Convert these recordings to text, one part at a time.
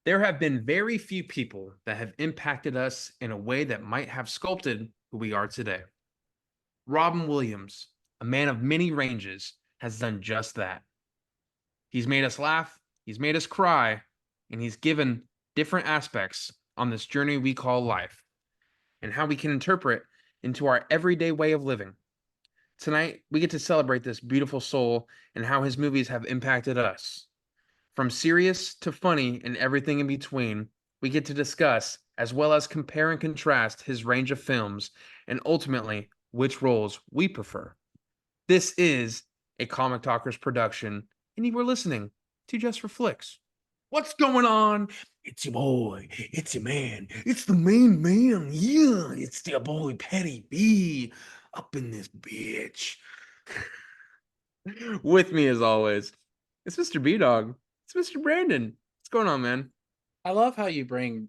There have been very few people that have impacted us in a way that might have sculpted who we are today. Robin Williams, a man of many ranges, has done just that. He's made us laugh, he's made us cry, and he's given different aspects on this journey we call life and how we can interpret into our everyday way of living. Tonight, we get to celebrate this beautiful soul and how his movies have impacted us. From serious to funny and everything in between, we get to discuss as well as compare and contrast his range of films and ultimately which roles we prefer. This is a Comic Talkers production, and you were listening to Just for Flicks. What's going on? It's your boy. It's your man. It's the main man. Yeah, it's your boy Petty B up in this bitch. With me as always, it's Mr. B Dog. It's Mr. Brandon. What's going on, man? I love how you bring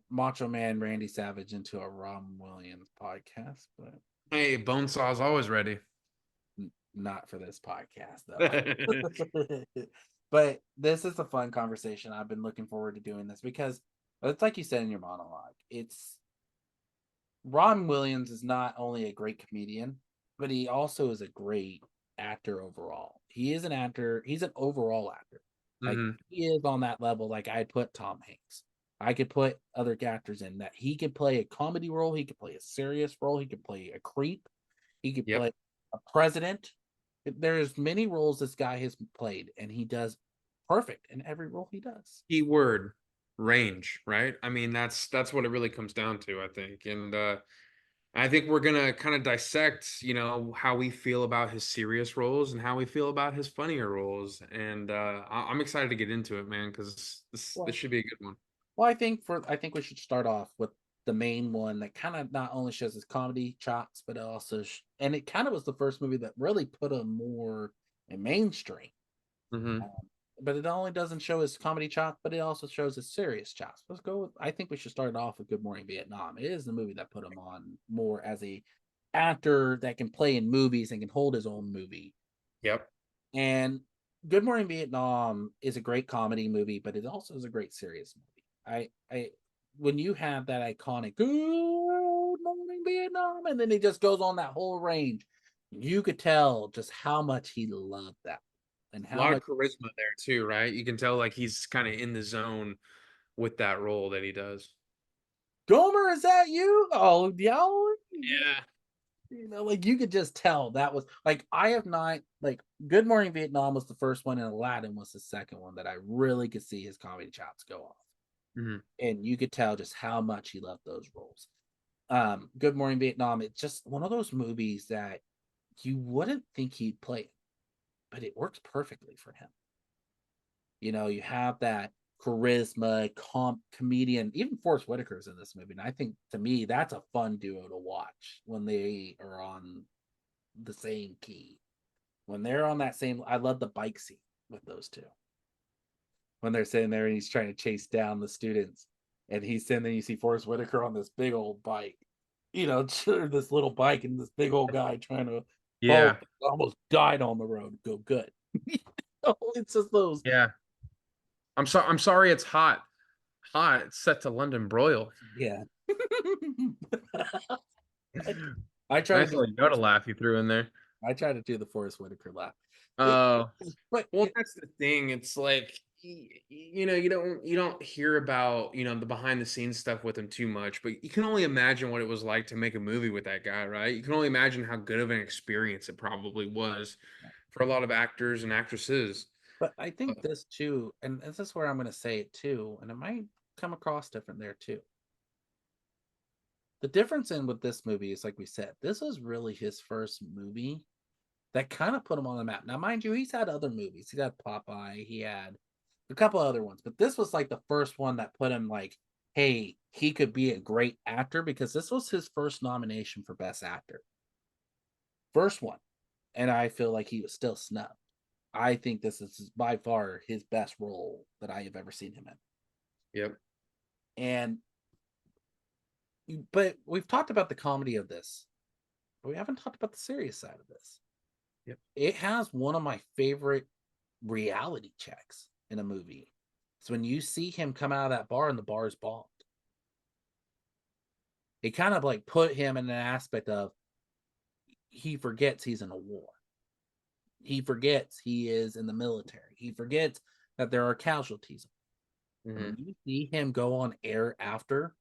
Macho Man Randy Savage into a Robin Williams podcast, but Hey, Bonesaw's always ready. not for this podcast though. But this is a fun conversation. I've been looking forward to doing this because it's like you said in your monologue. It's Robin Williams is not only a great comedian, but he also is a great actor overall. He is an actor, he's an overall actor. Like Hmm. he is on that level. Like I'd put Tom Hanks. I could put other actors in that he could play a comedy role, he could play a serious role, he could play a creep, he could Yep. play a president. There's many roles this guy has played, and he does perfect in every role he does. Keyword range, right? I mean, that's what it really comes down to, I think. And I think we're gonna kind of dissect, how we feel about his serious roles and how we feel about his funnier roles. And I'm excited to get into it, man, because this Well, should be a good one. I think we should start off with the main one that kind of not only shows his comedy chops, but it also and it kind of was the first movie that really put him more in mainstream. Hmm. Um, but it not only doesn't show his comedy chops, but it also shows his serious chops. Let's go with. I think we should start off with Good Morning Vietnam. It is the movie that put him on more as a actor that can play in movies and can hold his own movie. Yep. And Good Morning Vietnam is a great comedy movie, but it also is a great serious movie. I when you have that iconic Good Morning Vietnam, and then it just goes on that whole range, you could tell just how much he loved that and A how lot of much charisma there too, right? You can tell like he's kind of in the zone with that role that he does. Gomer, is that you? Oh, y'all, Yeah. like you could just tell that was like I have not like Good Morning Vietnam was the first one, and Aladdin was the second one that I really could see his comedy chops go off. Hmm. And you could tell just how much he loved those roles. Good Morning Vietnam, it's just one of those movies that you wouldn't think he'd play, but it works perfectly for him. You have that charisma, comedian. Even Forrest Whitaker's in this movie, and I think to me that's a fun duo to watch when they are on the same key. When they're on that same, I love the bike scene with those two. When they're sitting there and he's trying to chase down the students, and he's sitting there, you see Forrest Whitaker on this big old bike, this little bike, and this big old guy trying to follow, Yeah. almost died on the road. Go good. It's just those. Yeah. I'm sorry it's hot. Hot. It's set to London broil. Yeah. I, I try to Nice do the little Yoda Forrest. laugh you threw in there. I try to do the Forrest Whitaker laugh. It, Oh, but well, that's the thing. It's like you don't hear about, the behind the scenes stuff with him too much, but you can only imagine what it was like to make a movie with that guy, right? You can only imagine how good of an experience it probably was for a lot of actors and actresses. but I think this too, and this is where I'm going to say it too, and it might come across different there too. The difference in with this movie is like we said, this was really his first movie that kind of put him on the map. Now, mind you, he's had other movies. He had Popeye, he had a couple other ones, but this was like the first one that put him like, hey, he could be a great actor because this was his first nomination for Best Actor. First one. And I feel like he was still snubbed. I think this is by far his best role that I have ever seen him in. Yep. And but we've talked about the comedy of this, but we haven't talked about the serious side of this. Yep. It has one of my favorite reality checks in a movie. So when you see him come out of that bar and the bar is bombed, it kind of like put him in an aspect of he forgets he's in a war. He forgets he is in the military. He forgets that there are casualties. And Hmm. when you see him go on air after,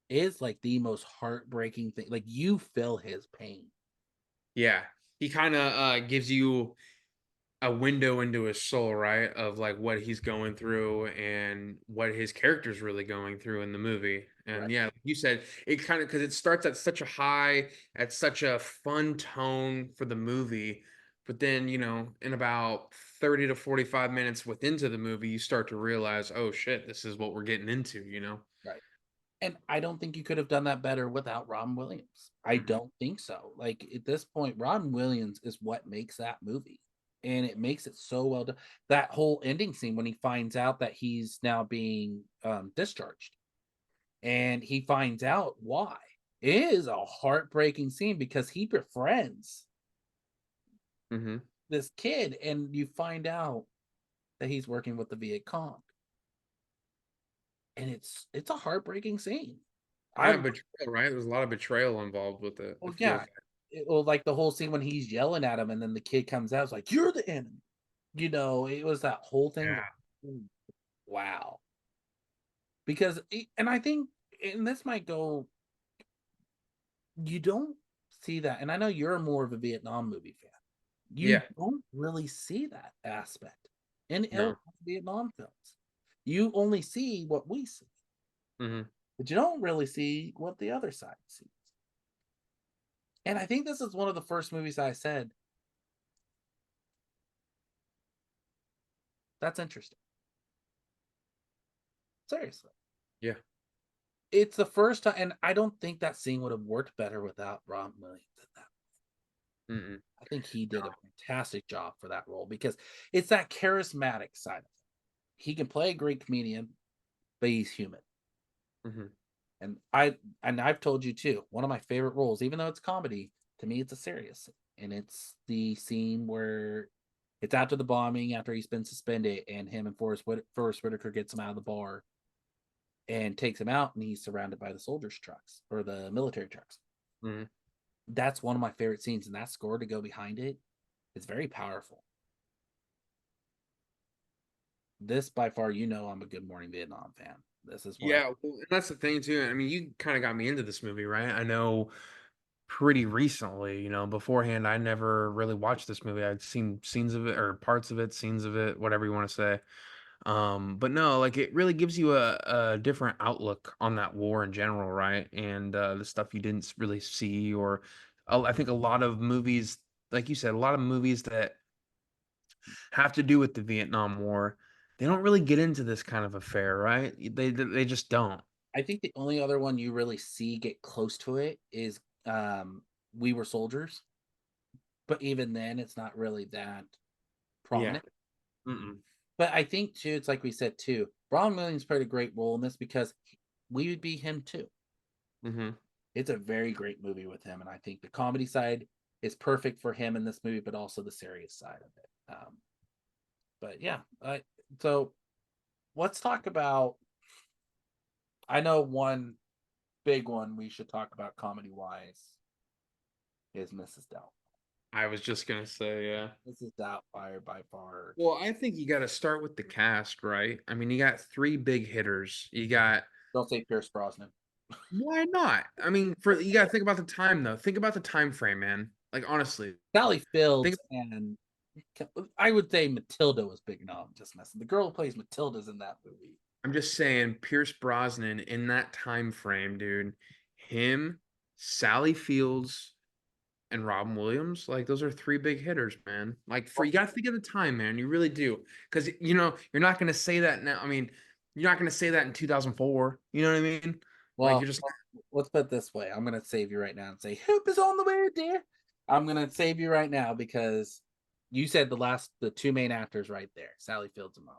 it's like the most heartbreaking thing. Like you feel his pain. Yeah, he kind of gives you a window into his soul, right? Of like what he's going through and what his character's really going through in the movie. And Right. yeah, like you said, it kind of because it starts at such a high, at such a fun tone for the movie. But then, in about 30 to 45 minutes within to the movie, you start to realize, oh shit, this is what we're getting into. Right. And I don't think you could have done that better without Robin Williams. I Mhm. don't think so. Like at this point, Robin Williams is what makes that movie. And it makes it so well done. That whole ending scene when he finds out that he's now being discharged and he finds out why. It is a heartbreaking scene because he befriends Mhm. this kid and you find out that he's working with the Viet Cong. And it's a heartbreaking scene. Yeah, I betrayal, right? There's a lot of betrayal involved with it, Well, it feels yeah. like. Well, like the whole scene when he's yelling at him, and then the kid comes out, it's like, "You're the enemy." It was that whole thing. Yeah. Wow. Because, and I think, and this might go, you don't see that. And I know you're more of a Vietnam movie fan. You Yeah. don't really see that aspect in No. Vietnam films. You only see what we see, Mhm. but you don't really see what the other side sees. And I think this is one of the first movies I said, that's interesting. Seriously. Yeah. It's the first time, and I don't think that scene would have worked better without Robin Williams in that. Mm-mm. I think he did a fantastic job for that role because it's that charismatic side of him. He can play a great comedian, but he's human. Mhm. And I've told you too, one of my favorite roles, even though it's comedy, to me it's a serious scene. And it's the scene where it's after the bombing, after he's been suspended, and him and Forrest Whitaker gets him out of the bar and takes him out, and he's surrounded by the soldiers' trucks or the military trucks. Mhm. That's one of my favorite scenes, and that score to go behind it is very powerful. This by far, I'm a Good Morning Vietnam fan. This is one of Yeah, well, and that's the thing too. I mean, you kind of got me into this movie, right? I know pretty recently, beforehand I never really watched this movie. I'd seen scenes of it or parts of it, scenes of it, whatever you want to say. But no, like it really gives you a different outlook on that war in general, right? And the stuff you didn't really see, or I think a lot of movies, like you said, a lot of movies that have to do with the Vietnam War, they don't really get into this kind of affair, right? They just don't. I think the only other one you really see get close to it is We Were Soldiers, but even then it's not really that Yeah. prominent. Mm-mm. But I think too, it's like we said too, Ron Williams played a great role in this because we would be him too. Mm-hmm. It's a very great movie with him, and I think the comedy side is perfect for him in this movie, but also the serious side of it. But yeah, so let's talk about. I know one big one we should talk about comedy wise is Mrs. Doubtfire. I was just gonna say, yeah. Mrs. Doubtfire by far. Well, I think you got to start with the cast, right? I mean, you got three big hitters. You got Don't say Pierce Brosnan. why not? I mean, for you got to think about the time though. Think about the time frame, man. Like honestly, Sally think Fields and I would say Matilda was big. No, I'm just messing. The girl who plays Matilda's in that movie. I'm just saying Pierce Brosnan in that time frame, dude. Him, Sally Fields, and Robin Williams, like those are three big hitters, man. Like for Well, you got to think of the time, man. You really do, because you're not going to say that now. I mean, you're not going to say that in 2004. You know what I mean? Like well, you're just let's put it this way. I'm gonna save you right now and say Hoop is on the way, dear. I'm gonna save you right now because you said the two main actors right there, Sally Fields and Mom.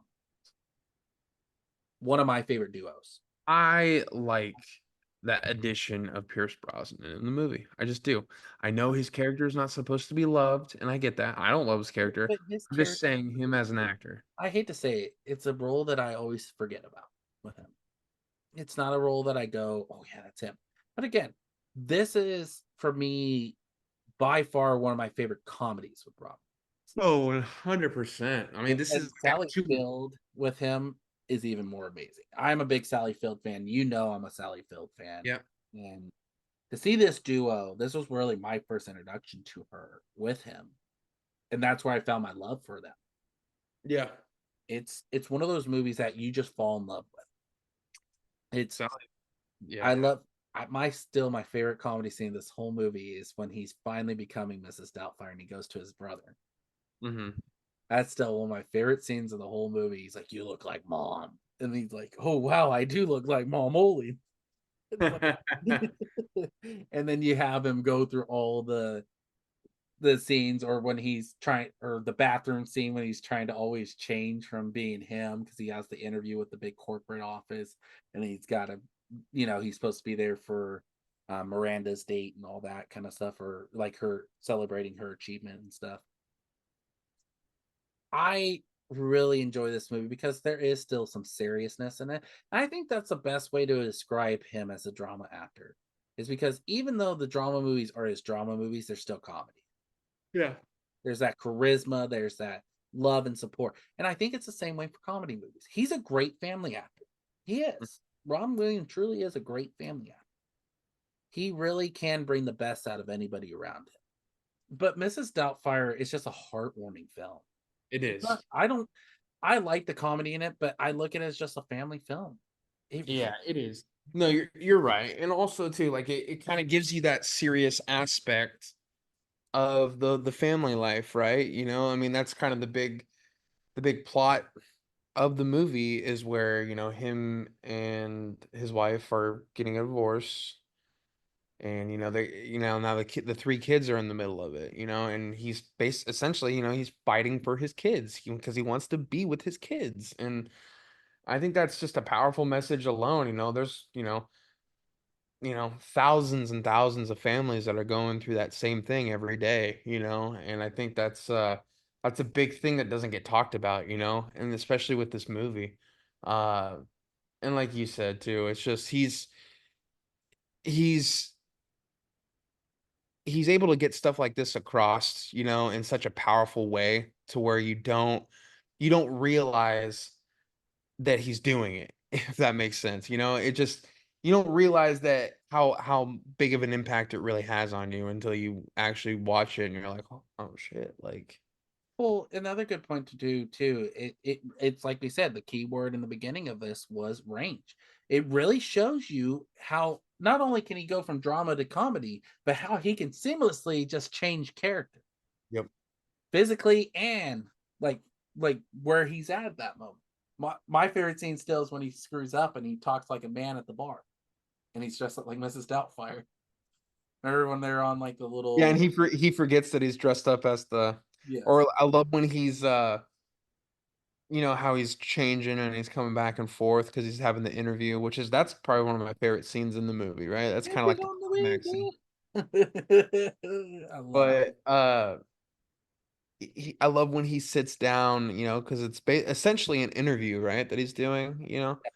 One of my favorite duos. I like that addition of Pierce Brosnan in the movie. I just do. I know his character is not supposed to be loved, and I get that. I don't love his character. But his I'm just character, saying him as an actor. I hate to say it, it's a role that I always forget about with him. It's not a role that I go, oh yeah, that's him. But again, this is for me by far one of my favorite comedies with Rob. Oh, 100%. I mean, this And is Act Sally 2. Field with him is even more amazing. I'm a big Sally Field fan. You know, I'm a Sally Field fan. Yeah. And to see this duo, this was really my first introduction to her with him. And that's where I found my love for them. Yeah. It's one of those movies that you just fall in love with. It's So, yeah. I love my favorite comedy scene of this whole movie is when he's finally becoming Mrs. Doubtfire and he goes to his brother. Mhm. That's still one of my favorite scenes of the whole movie. He's like, "You look like mom," and he's like, "Oh wow, I do look like mom only." And then you have him go through all the scenes, or when he's trying, or the bathroom scene when he's trying to always change from being him because he has the interview with the big corporate office, and he's got to, he's supposed to be there for Miranda's date and all that kind of stuff, or like her celebrating her achievement and stuff. I really enjoy this movie because there is still some seriousness in it. I think that's the best way to describe him as a drama actor, is because even though the drama movies are his drama movies, they're still comedy. Yeah. There's that charisma, there's that love and support. And I think it's the same way for comedy movies. He's a great family actor. He is. Ron Williams truly is a great family actor. He really can bring the best out of anybody around him. But Mrs. Doubtfire is just a heartwarming film. It It's not, is. I like the comedy in it, but I look at it as just a family film. It Yeah, it is. No, you're right. And also too, like it kind of gives you that serious aspect of the family life, right? I mean, that's kind of the big plot of the movie is where, him and his wife are getting a divorce. And now the three kids are in the middle of it, and he's essentially, he's fighting for his kids because he wants to be with his kids. And I think that's just a powerful message alone. There's, thousands and thousands of families that are going through that same thing every day, and I think that's a big thing that doesn't get talked about, and especially with this movie. Uh, and like you said too, it's just he's he's able to get stuff like this across, in such a powerful way to where you don't realize that he's doing it, if that makes sense. It just you don't realize that how big of an impact it really has on you until you actually watch it and you're like, oh shit, like Well, another good point to do too. It's like we said, the key word in the beginning of this was range. It really shows you how not only can he go from drama to comedy, but how he can seamlessly just change character yep. physically and like like where he's at that moment. My favorite scene still is when he screws up and he talks like a man at the bar, and he's dressed up like Mrs. Doubtfire. Remember when they're on like the Yeah, and little he forgets that he's dressed up as the yes. or I love when he's how he's changing and he's coming back and forth because he's having the interview, that's probably one of my favorite scenes in the movie, right? That's kind of Dancing like the on climax scene. the wind. I love it. But I love when he sits down, because it's essentially an interview, right? That he's doing.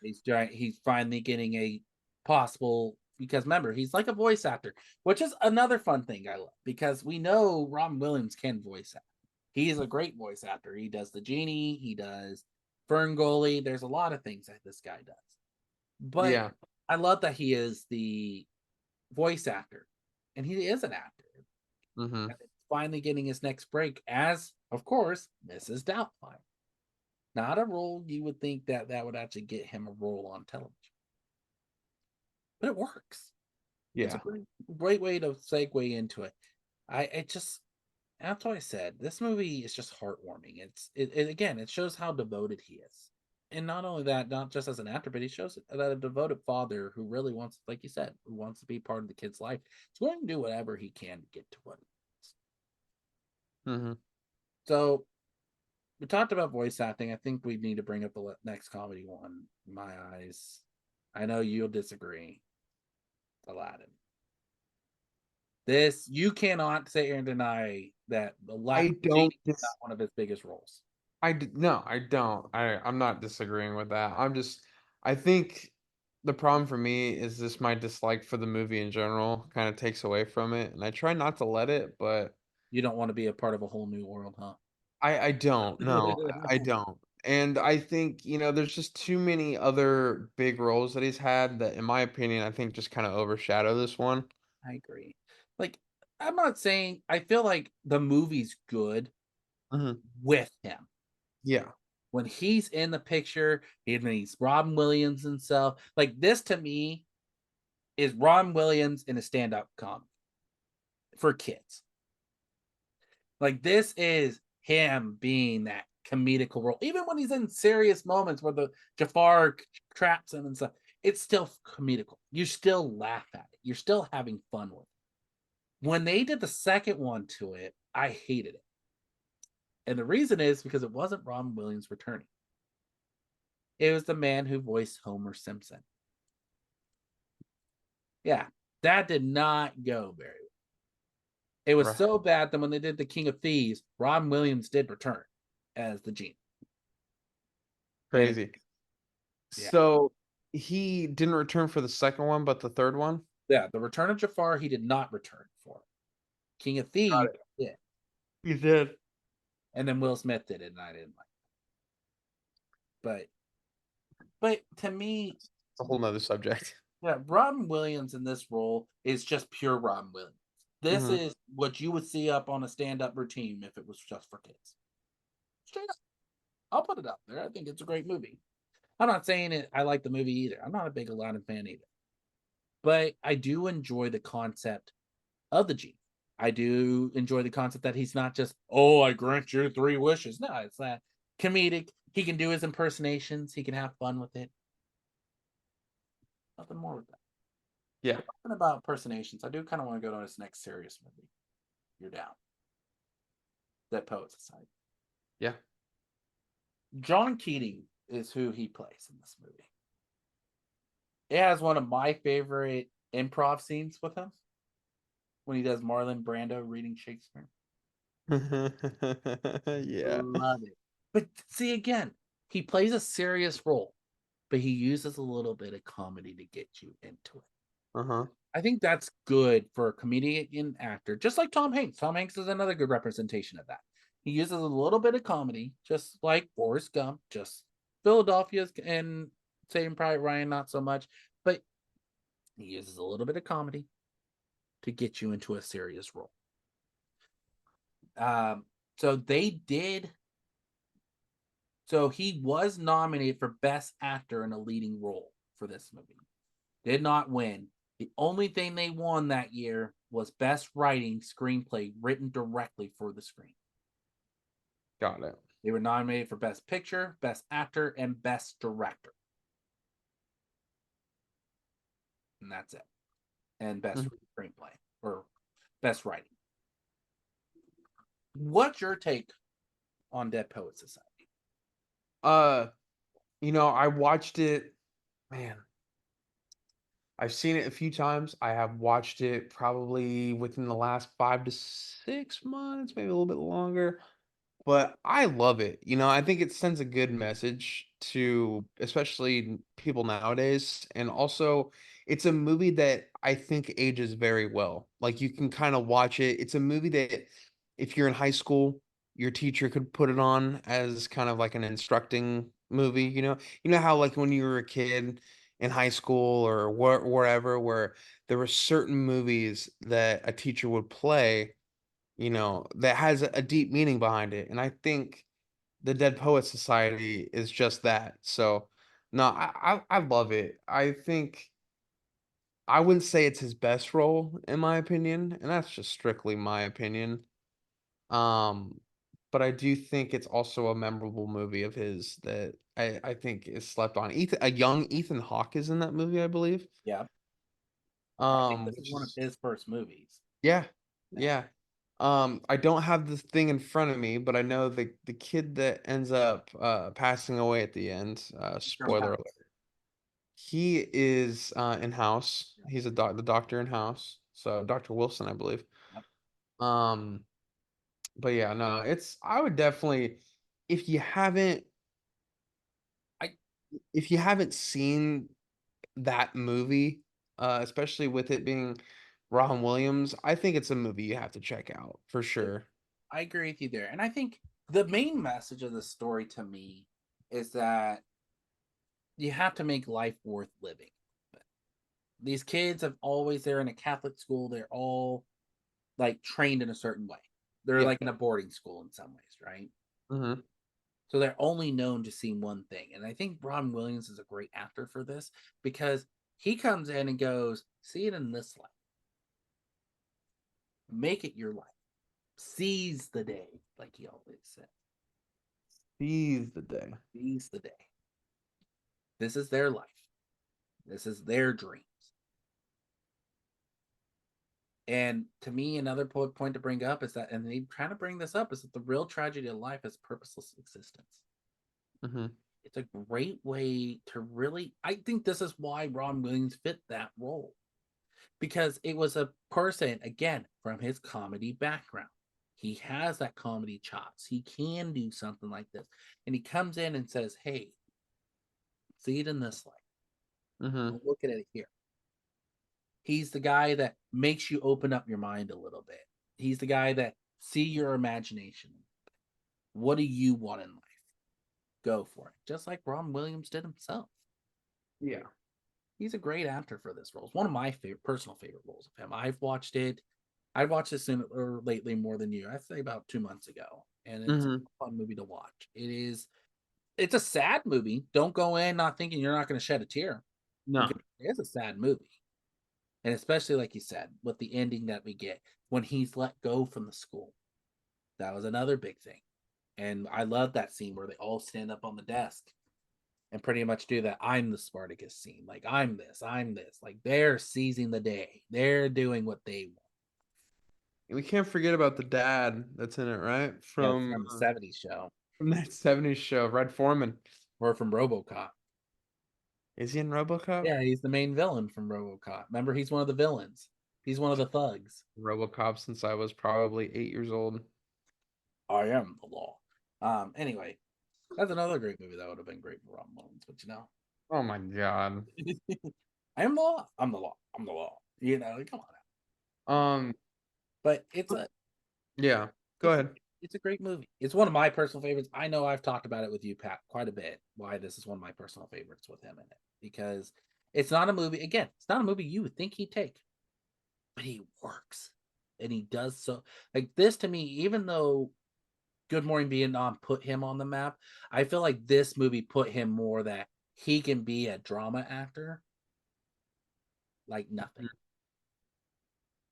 He's trying. He's finally getting a possible because remember he's like a voice actor, which is another fun thing I love because we know Robin Williams can voice act. He is a great voice actor. He does the genie. He does Fern Gully. There's a lot of things that this guy does, but Yeah. I love that he is the voice actor, and he is an actor. Hmm. And finally getting his next break as, of course, Mrs. Doubtfire. Not a role you would think that would actually get him a role on television, but it works. It's a Yeah. great way to segue into it. It just that's why I said this movie is just heartwarming. It again, it shows how devoted he is, and not only that, not just as an actor, but he shows that a devoted father who really wants, like you said, who wants to be part of the kid's life, is going to do whatever he can to get to what he wants. Hmm. So we talked about voice acting. I think we need to bring up the next comedy one. In my eyes, I know you'll disagree. Aladdin. This you cannot sit here and deny that I Genie don't is not one of his biggest roles. no, I don't. I'm not disagreeing with that. I think the problem for me is this my dislike for the movie in general kind of takes away from it, and I try not to let it, but You don't want to be a part of a whole new world, huh? I don't. No, I don't. And I think, there's just too many other big roles that he's had that, in my opinion, I think just kind of overshadow this one. I agree. Like, I'm not saying I feel like the movie's good Mhm. with him. Yeah. When he's in the picture, he's Robin Williams himself. Like this to me is Robin Williams in a stand-up comedy for kids. Like this is him being that comedical role, even when he's in serious moments where the Jafar traps him and stuff. It's still comedical. You still laugh at it. You're still having fun with it. When they did the second one to it, I hated it, and the reason is because it wasn't Robin Williams returning. It was the man who voiced Homer Simpson. Yeah, that did not go very well. It was Right. so bad that when they did the King of Thieves, Robin Williams did return as the genie. And Crazy. yeah, So he didn't return for the second one, but the third one? yeah, the Return of Jafar, he did not return for. King of Got Thieves it. did, He did. and then Will Smith did it, and I didn't like. But to me, It's a whole nother subject. yeah, Robin Williams in this role is just pure Robin Williams. This Hmm. is what you would see up on a stand-up routine if it was just for kids. Straight up, I'll put it up there. I think it's a great movie. I'm not saying it. I like the movie either. I'm not a big Aladdin fan either, but I do enjoy the concept of the genie. I do enjoy the concept that he's not just, oh, I grant you three wishes. No, it's that comedic. He can do his impersonations. He can have fun with it. Nothing more with that. Yeah. But talking about impersonations, I do kind of want to go to this next serious movie. You're down. Dead Poets Society. Yeah. John Keating is who he plays in this movie. It has one of my favorite improv scenes with him when he does Marlon Brando reading Shakespeare. Yeah. Love it. But see, again, he plays a serious role, but he uses a little bit of comedy to get you into it. Uh-huh. I think that's good for a comedian actor, just like Tom Hanks. Tom Hanks is another good representation of that. He uses a little bit of comedy, just like Forrest Gump, just Philadelphia's and Saving Private Ryan, not so much, but he uses a little bit of comedy to get you into a serious role. Um, so they did. So he was nominated for Best Actor in a Leading Role for this movie. Did not win. The only thing they won that year was Best Writing Screenplay written directly for the screen. Got it. They were nominated for Best Picture, Best Actor, and Best Director. And that's it. And Best Mhm. Screenplay or Best Writing. What's your take on Dead Poets Society? Uh, I watched it, man. I've seen it a few times. I have watched it probably within the last 5 to 6 months, maybe a little bit longer. But I love it. I think it sends a good message to especially people nowadays. And also, it's a movie that I think ages very well. Like you can kind of watch it. It's a movie that if you're in high school, your teacher could put it on as kind of like an instructing movie. You know how like when you were a kid in high school or wherever, where there were certain movies that a teacher would play, that has a deep meaning behind it. And I think the Dead Poets Society is just that. So, no, I love it. I think I wouldn't say it's his best role, in my opinion, and that's just strictly my opinion. Um, but I do think it's also a memorable movie of his that I think is slept on. A young Ethan Hawke is in that movie, I believe. Yeah. I think this is Which one of is his first movies. yeah, Yeah. yeah. I don't have this thing in front of me, but I know the kid that ends up passing away at the end, From spoiler alert. House. He is in house. He's the doctor in house. So Dr. Wilson, I believe. Yep. Um, but yeah, no, it's I would definitely if you haven't I if you haven't seen that movie, especially with it being Robin Williams, I think it's a movie you have to check out for sure. I agree with you there. And I think the main message of the story to me is that you have to make life worth living. These kids have always, they're in a Catholic school, they're all like trained in a certain way. They're Yeah. like in a boarding school in some ways, right? Hmm. So they're only known to see one thing. And I think Ron Williams is a great actor for this because he comes in and goes, see it in this light, make it your life, seize the day, like he always said. Seize the day. Seize the day. This is their life. This is their dreams. And to me, another point to bring up is that, and they trying to bring this up, is that the real tragedy of life is purposeless existence. Hmm. It's a great way to really, I think this is why Ron Williams fit that role because it was a person, again, from his comedy background. He has that comedy chops. He can do something like this. And he comes in and says, hey, see it in this light. Hmm. Don't look at it here. He's the guy that makes you open up your mind a little bit. He's the guy that see your imagination. What do you want in life? Go for it. Just like Ron Williams did himself. Yeah. He's a great actor for this role. It's one of my personal favorite roles of him. I've watched it. I watched this soon or lately more than you. I'd say about 2 months ago, and it's Hmm. a fun movie to watch. It is. It's a sad movie. Don't go in not thinking you're not going to shed a tear No. because it's a sad movie. And especially like you said, with the ending that we get when he's let go from the school. That was another big thing. And I love that scene where they all stand up on the desk and pretty much do that I'm the Spartacus scene. Like I'm this. Like they're seizing the day. They're doing what they want. We can't forget about the dad that's in it, right? Yeah, from the 70s show From that 70s show, Red Foreman. or from RoboCop. Is he in RoboCop? Yeah, he's the main villain from RoboCop. Remember, he's one of the villains. He's one of the thugs. RoboCop since I was probably 8 years old. I am the law. Anyway, that's another great movie that would have been great for Ron Williams, but Oh my God. I am the law. I'm the law. I'm the law. Come on now. Um, But it's a yeah, go it's a ahead. it's a great movie. It's one of my personal favorites. I know I've talked about it with you, Pat, quite a bit. Why this is one of my personal favorites with him in it because it's not a movie. Again, it's not a movie you would think he'd take, but he works and he does so. Like this to me, even though Good Morning Vietnam put him on the map, I feel like this movie put him more that he can be a drama actor like nothing.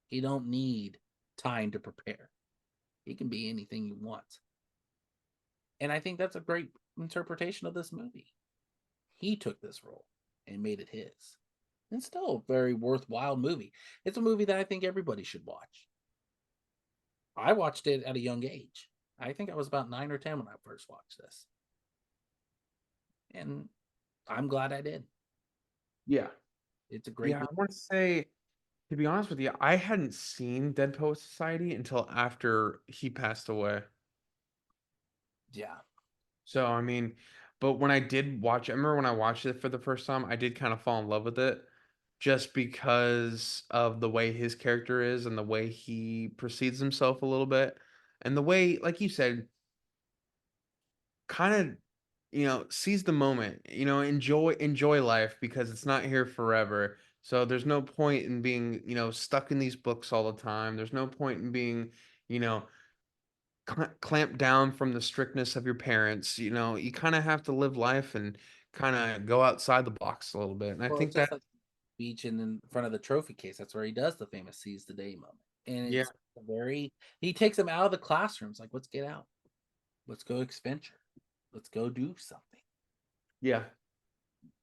He don't need time to prepare. He can be anything he wants. And I think that's a great interpretation of this movie. He took this role and made it his. It's still a very worthwhile movie. It's a movie that I think everybody should watch. I watched it at a young age. I think I was about 9 or 10 when I first watched this. And I'm glad I did. Yeah. It's a great Yeah, I movie. want to say, to be honest with you, I hadn't seen Dead Poet Society until after he passed away. Yeah. So, I mean, but when I did watch it, I remember when I watched it for the first time, I did kind of fall in love with it just because of the way his character is and the way he precedes himself a little bit. And the way, like you said, kind of, seize the moment, enjoy life because it's not here forever. So there's no point in being, stuck in these books all the time. There's no point in being, you know, clamp down from the strictness of your parents. You kind of have to live life and kind of go outside the box a little bit. And I Well, think it's that, just like beach and in front of the trophy case. That's where he does the famous seize the day moment. And yeah, it's he takes them out of the classrooms. Like, let's get out. Let's go adventure. Let's go do something. yeah,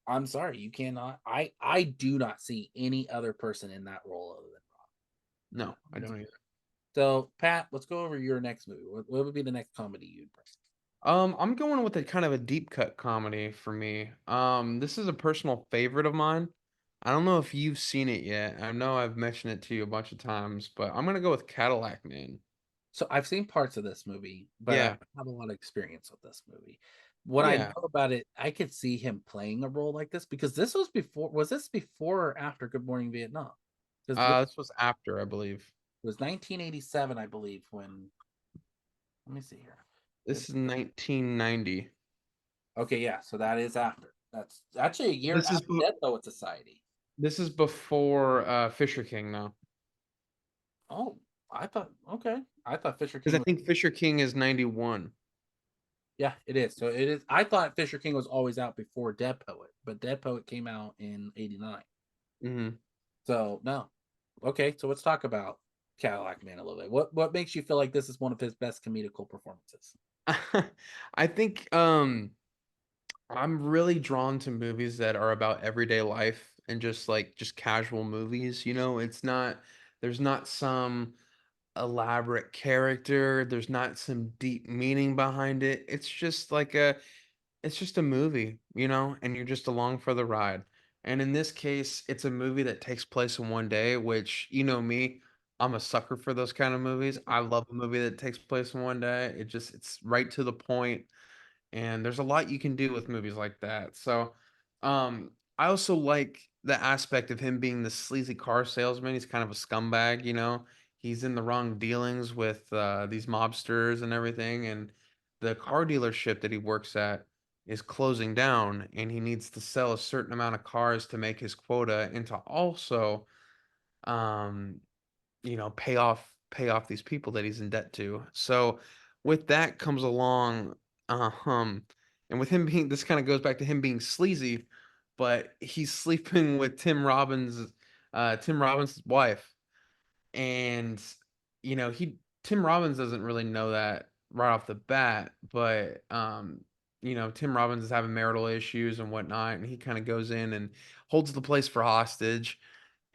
I'm sorry, you cannot. I do not see any other person in that role other than no, I Rob. don't either. So, Pat, let's go over your next movie. What would be the next comedy you'd bring? I'm going with a kind of a deep cut comedy for me. This is a personal favorite of mine. I don't know if you've seen it yet. I know I've mentioned it to you a bunch of times, but I'm gonna go with Cadillac Man. So I've seen parts of this movie, but I Yeah. don't have a lot of experience with this movie. What I know Yeah. about it, I could see him playing a role like this because this was before. Was this before or after Good Morning Vietnam? Because it This was after, I believe. was 1987, I believe. When let me see here. Good. This is 1990. Okay, yeah. So that is after. That's actually a year This is after Dead Poet Society. this is before Fisher King though. Oh, I thought okay. I thought Fisher Because King I was think Fisher King is 91. yeah, it is. So it is. I thought Fisher King was always out before Dead Poet, but Dead Poet came out in '89. Hmm. So no, okay. So let's talk about Cadillac Man a little bit. What makes you feel like this is one of his best comedical performances? I think I'm really drawn to movies that are about everyday life and just like just casual movies, you know? It's not there's not some elaborate character, there's not some deep meaning behind it. It's just a movie, you know, and you're just along for the ride. And in this case, it's a movie that takes place in one day, which, you know me, I'm a sucker for those kind of movies. I love a movie that takes place in one day. It's right to the point, and there's a lot you can do with movies like that. So, I also like the aspect of him being the sleazy car salesman. He's kind of a scumbag, you know. He's in the wrong dealings with these mobsters and everything, and the car dealership that he works at is closing down, and he needs to sell a certain amount of cars to make his quota, and to also um, you know, pay off these people that he's in debt to. So with that comes along, um, and with him being this kind of goes back to him being sleazy, but he's sleeping with Tim Robbins' wife, and you know Tim Robbins doesn't really know that right off the bat, but you know Tim Robbins is having marital issues and whatnot, and he kind of goes in and holds the place for hostage,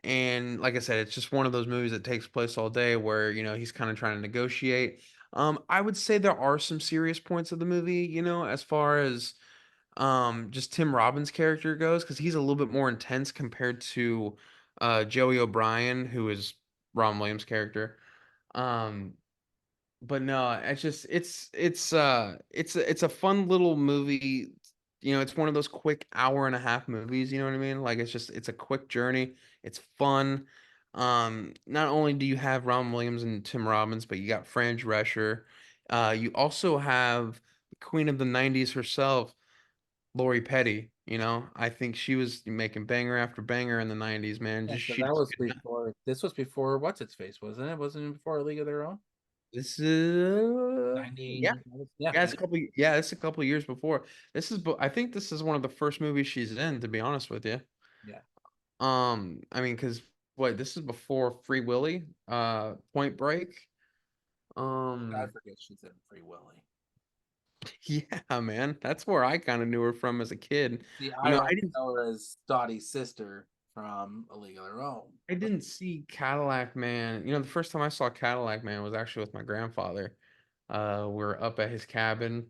and like I said, it's just one of those movies that takes place all day where, you know, he's kind of trying to negotiate. I would say there are some serious points of the movie, you know, as far as just Tim Robbins' character goes, because he's a little bit more intense compared to Joey O'Brien, who is Ron Williams' character. Um, but no, it's just it's a fun little movie. You know, it's one of those quick hour and a half movies, you know what I mean? Like it's a quick journey. It's fun. Not only do you have Ron Williams and Tim Robbins, but you got Fran Drescher. You also have the Queen of the 90s herself, Lori Petty, you know. I think she was making banger after banger in the 90s, man. Yeah, Just because she that just was could not. before. This was before what's its face, wasn't it? Wasn't it before A League of Their Own? This is yeah. 90, yeah, Yeah, 90, it's a couple years before. I think this is one of the first movies she's in, to be honest with you. yeah. I mean, because what, this is before Free Willy, Point Break. I Um, forget she's in Free Willy. yeah, man, that's where I kind of knew her from as a kid. See, You I know, only know her as Dottie's sister from A League of Their Own. I didn't see Cadillac Man. You know, the first time I saw Cadillac Man was actually with my grandfather. We're up at his cabin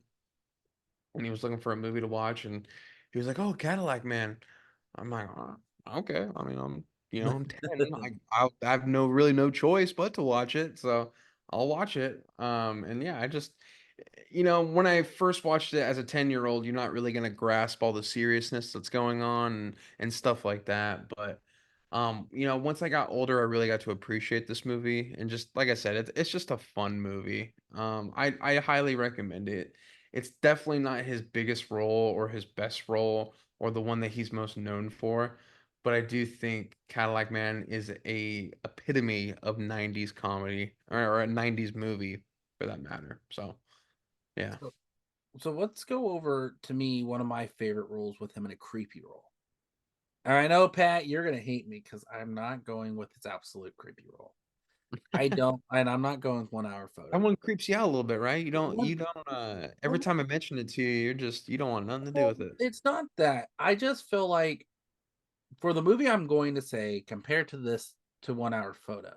and he was looking for a movie to watch, and he was like, "Oh, Cadillac Man." I'm like, okay. I mean, you know, I'm 10. I have no choice but to watch it, so I'll watch it. And yeah, you know, when I first watched it as a 10-year-old, you're not really gonna grasp all the seriousness that's going on and stuff like that. But you know, once I got older, I really got to appreciate this movie, and just like I said, it's just a fun movie. I highly recommend it. It's definitely not his biggest role or his best role or the one that he's most known for, but I do think Cadillac Man is a epitome of 90s comedy, or a 90s movie for that matter. So, yeah. So, so let's go over to me one of my favorite roles with him in a creepy role. And I know, Pat, you're gonna hate me because I'm not going with his absolute creepy role. I don't, and I'm not going with 1 hour That photo. one creeps you out a little bit, right? One, You don't every one, time I mention it to you, you don't want nothing to do well, with it. it's not that. I just feel like for the movie I'm going to say, compared to this to 1 hour photo,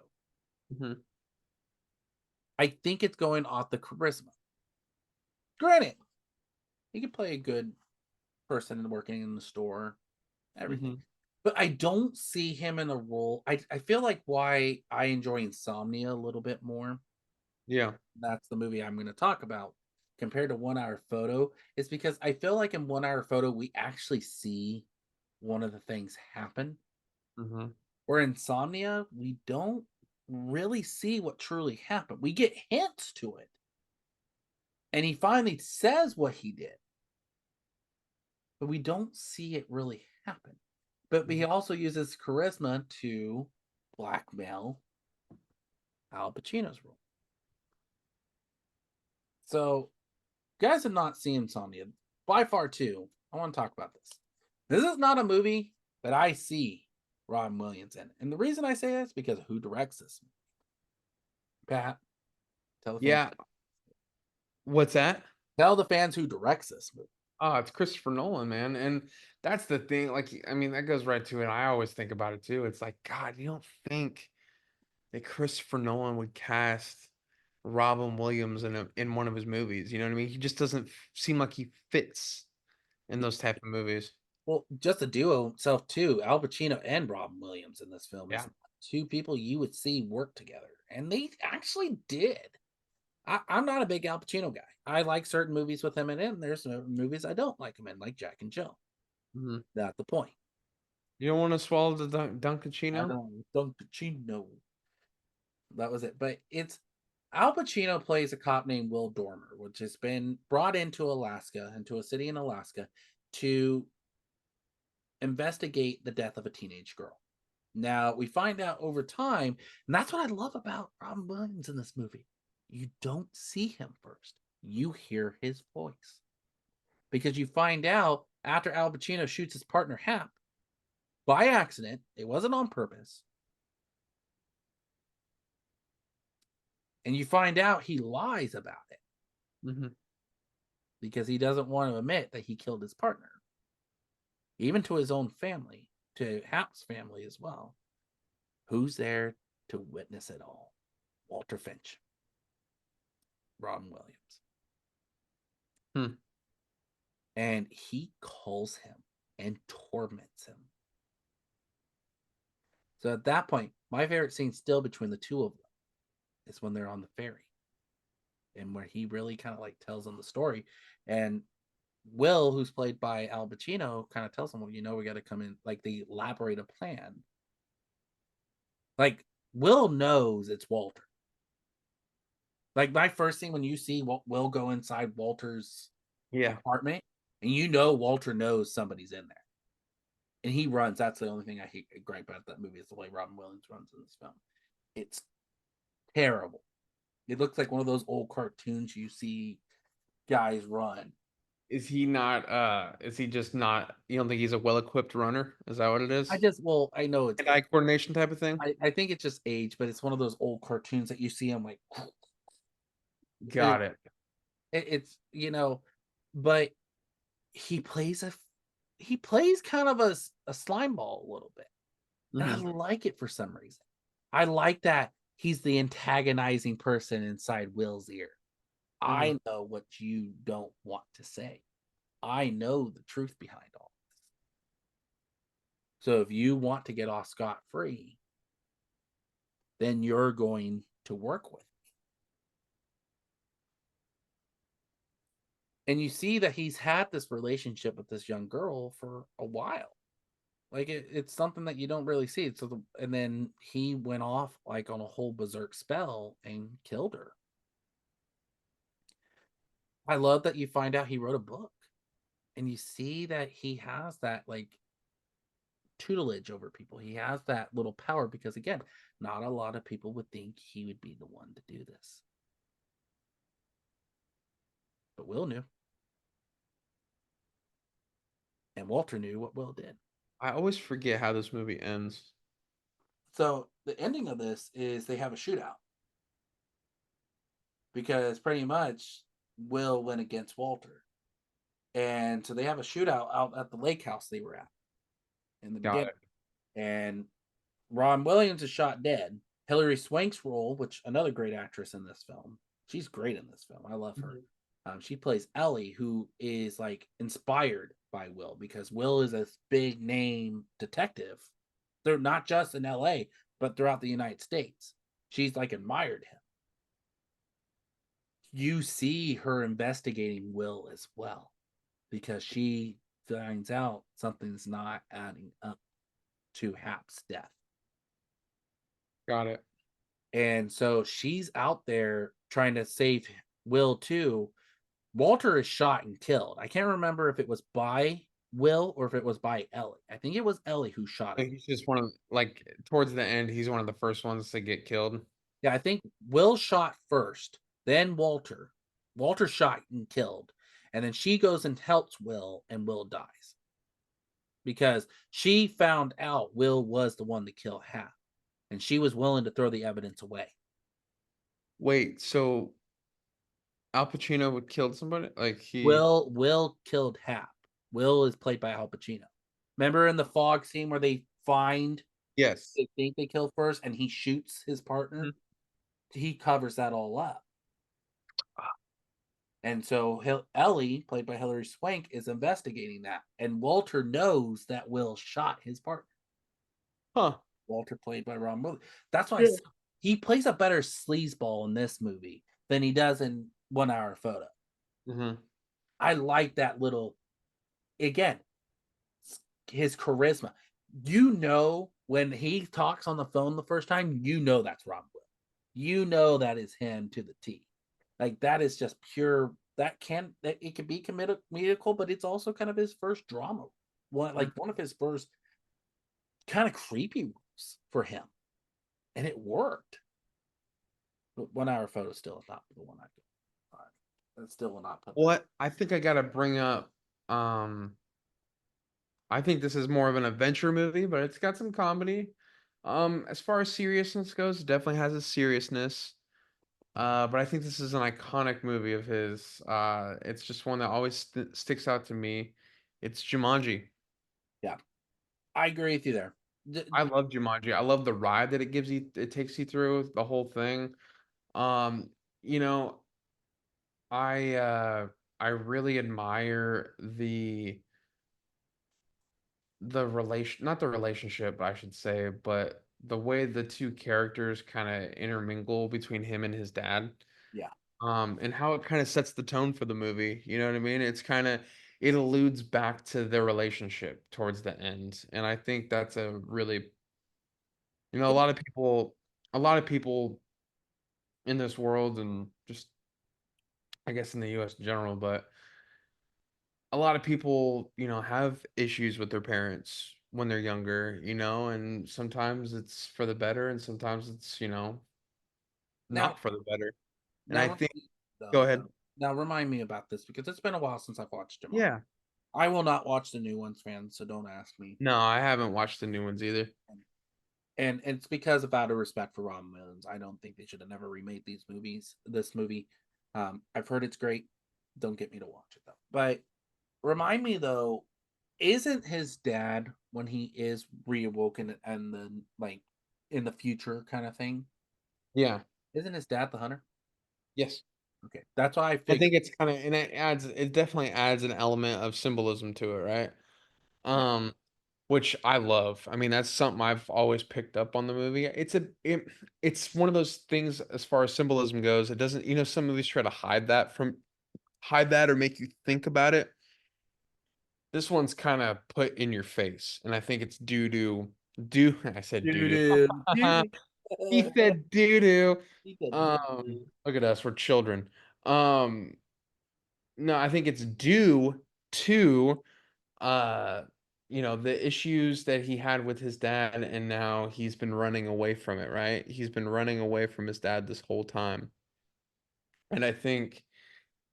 I think it's going off the charisma. Granted, He could play a good person working in the store, everything. Mm-hmm. But I don't see him in a role. I feel like why I enjoy Insomnia a little bit more. Yeah. That's the movie I'm going to talk about compared to 1 Hour Photo. Is because I feel like in 1 Hour Photo we actually see one of the things happen. Mm-hmm. Or Insomnia, we don't really see what truly happened. We get hints to it. And he finally says what he did, but we don't see it really happen. But he also uses charisma to blackmail Al Pacino's role. So, guys have not seen Insomnia by far too. I want to talk about this. This is not a movie that I see Robin Williams in. And the reason I say that is because of who directs this. Pat, tell the fans. Yeah. What's that? Tell the fans who directs this movie. Oh, it's Christopher Nolan, man. And that's the thing. Like, I mean, that goes right to it. I always think about it too. It's like, God, you don't think that Christopher Nolan would cast Robin Williams in one of his movies. You know what I mean? He just doesn't seem like he fits in those type of movies. Well, just the duo itself too. Al Pacino and Robin Williams in this film is Yeah. two people you would see work together, and they actually did. I'm not a big Al Pacino guy. I like certain movies with him in it, and there's movies I don't like him in, like Jack and Jill. Mhm. Not the point. You don't want to swallow the I Dunkachino? don't Pacino. That was it. But it's Al Pacino plays a cop named Will Dormer, which has been brought into Alaska, into a city in Alaska, to investigate the death of a teenage girl. Now, we find out over time, and that's what I love about Robin Williams in this movie. You don't see him first, you hear his voice. Because you find out after Al Pacino shoots his partner Hap by accident, it wasn't on purpose. And you find out he lies about it Mm-hmm. because he doesn't want to admit that he killed his partner, even to his own family, to Hap's family as well. Who's there to witness it all? Walter Finch, Robin Williams. Hmm. And he calls him and torments him. So at that point, my favorite scene still between the two of them is when they're on the ferry and where he really kind of like tells them the story. And Will, who's played by Al Pacino, kind of tells him, well, we got to come in, like they elaborate a plan. Like Will knows it's Walter. Like my first scene when you see Will go inside Walter's Yeah. apartment, and Walter knows somebody's in there, and he runs. That's the only thing I hate gripe about that movie is the way Robin Williams runs in this film. It's terrible. It looks like one of those old cartoons you see guys run. Is he just not, you don't think he's a well-equipped runner? Is that what it is? I know it's Hand-eye coordination type of thing? I think it's just age, but it's one of those old cartoons that you see. I'm like, it, Got it. it's but he plays kind of a slime ball a little bit, and I Mm-hmm. like it for some reason. I like that he's the antagonizing person inside Will's ear. Mm-hmm. I know what you don't want to say. I know the truth behind all this. So if you want to get off scot free, then you're going to work with me. And you see that he's had this relationship with this young girl for a while. Like it's something that you don't really see. And then he went off like on a whole berserk spell and killed her. I love that you find out he wrote a book, and you see that he has that like tutelage over people. He has that little power because again, not a lot of people would think he would be the one to do this. But Will knew. And Walter knew what Will did. I always forget how this movie ends. So the ending of this is they have a shootout. Because pretty much Will went against Walter. And so they have a shootout out at the lake house they were at in the Got beginning. it. And Ron Williams is shot dead. Hilary Swank's role, which another great actress in this film, she's great in this film. I love her. Mhm. She plays Ellie, who is like inspired by Will because Will is a big name detective. They're not just in LA, but throughout the United States. She's like admired him. You see her investigating Will as well because she finds out something's not adding up to Hap's death. Got it. And so she's out there trying to save Will too. Walter is shot and killed. I can't remember if it was by Will or if it was by Ellie. I think it was Ellie who shot him. He's just one of like towards the end, he's one of the first ones to get killed. Yeah, I think Will shot first, then Walter. Walter shot and killed. And then she goes and helps Will, and Will dies because she found out Will was the one to kill Hap, and she was willing to throw the evidence away. Wait, so Al Pacino would kill somebody? Like he Will killed Hap. Will is played by Al Pacino. Remember in the fog scene where yes. they think they kill first, and he shoots his partner? Mhm. He covers that all up. And so Ellie, played by Hilary Swank, is investigating that. And Walter knows that Will shot his partner. Huh. Walter, played by Ron Williams. That's why Yeah. he plays a better sleazeball in this movie than he does in 1 Hour Photo. Hmm. I like that little, again, his charisma. You know, when he talks on the phone the first time, you know that's Ron Will. You know that is him to the T. Like that is just pure. That it can be comedical, but it's also kind of his first drama. One of his first kind of creepy roles for him, and it worked. But 1 Hour Photo still is not the one I do. It still will not put that. What I think I gotta bring up, um, I think this is more of an adventure movie, but it's got some comedy. As far as seriousness goes, it definitely has a seriousness. But I think this is an iconic movie of his. It's just one that always sticks out to me. It's Jumanji. Yeah, I agree with you there. I love Jumanji. I love the ride that it takes you through the whole thing. Um, you know, I uh I really admire the relation not the relationship, I should say, but the way the two characters kind of intermingle between him and his dad. Yeah. And how it kind of sets the tone for the movie. You know what I mean? It alludes back to their relationship towards the end. And I think that's a really, a lot of people in this world and just I guess in the US in general, but a lot of people, have issues with their parents when they're younger, and sometimes it's for the better and sometimes it's, Now, not for the better. And now, I remind think, me, go though, ahead. now remind me about this because it's been a while since I've watched Jumanji. Yeah. I will not watch the new ones, man. So don't ask me. No, I haven't watched the new ones either. And it's because of out of respect for Robin Williams. I don't think they should have never remade these movies. This movie, I've heard it's great. Don't get me to watch it though. But remind me though, isn't his dad when he is reawoken and then like in the future kind of thing? Yeah. Isn't his dad the hunter? Yes. Okay, that's why I I figured. think it's kind of, and it definitely adds an element of symbolism to it, right? Yeah, Um, which I love. I mean, that's something I've always picked up on the movie. It's one of those things as far as symbolism goes. It doesn't, some movies try to hide that or make you think about it. This one's kind of put in your face, and I think it's I said doo doo doo. doo doo. He said doo doo. He said doo. Look at us, we're children. Um, no, I think it's due to uh the issues that he had with his dad, and now he's been running away from it, right? He's been running away from his dad this whole time. And I think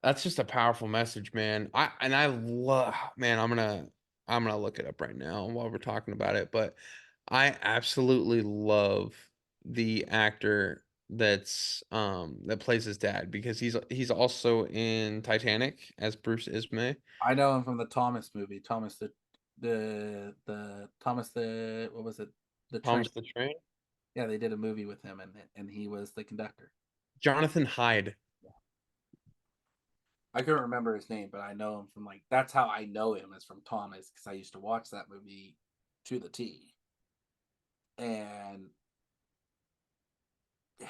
that's just a powerful message, man. I love, man, I'm gonna look it up right now while we're talking about it, but I absolutely love the actor that plays his dad because he's also in Titanic as Bruce Ismay. I know him from the Thomas movie. Thomas the Thomas the what was it? The train. Thomas the Train. Yeah, they did a movie with him, and he was the conductor. Jonathan Hyde. I couldn't remember his name, but I know him from like that's how I know him is from Thomas because I used to watch that movie to the T. And yeah,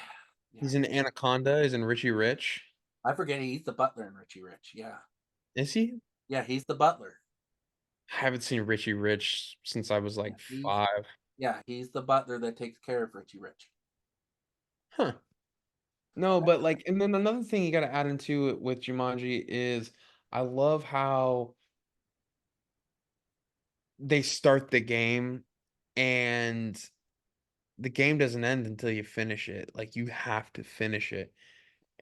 yeah, He's in Anaconda. He's in Richie Rich. I forget he's the butler in Richie Rich. Yeah, Is he? yeah, he's the butler. I haven't seen Richie Rich since I was Yeah, like he's 5. yeah, he's the butler that takes care of Richie Rich. Huh. No, but like, and then another thing you got to add into it with Jumanji is I love how they start the game and the game doesn't end until you finish it. Like you have to finish it.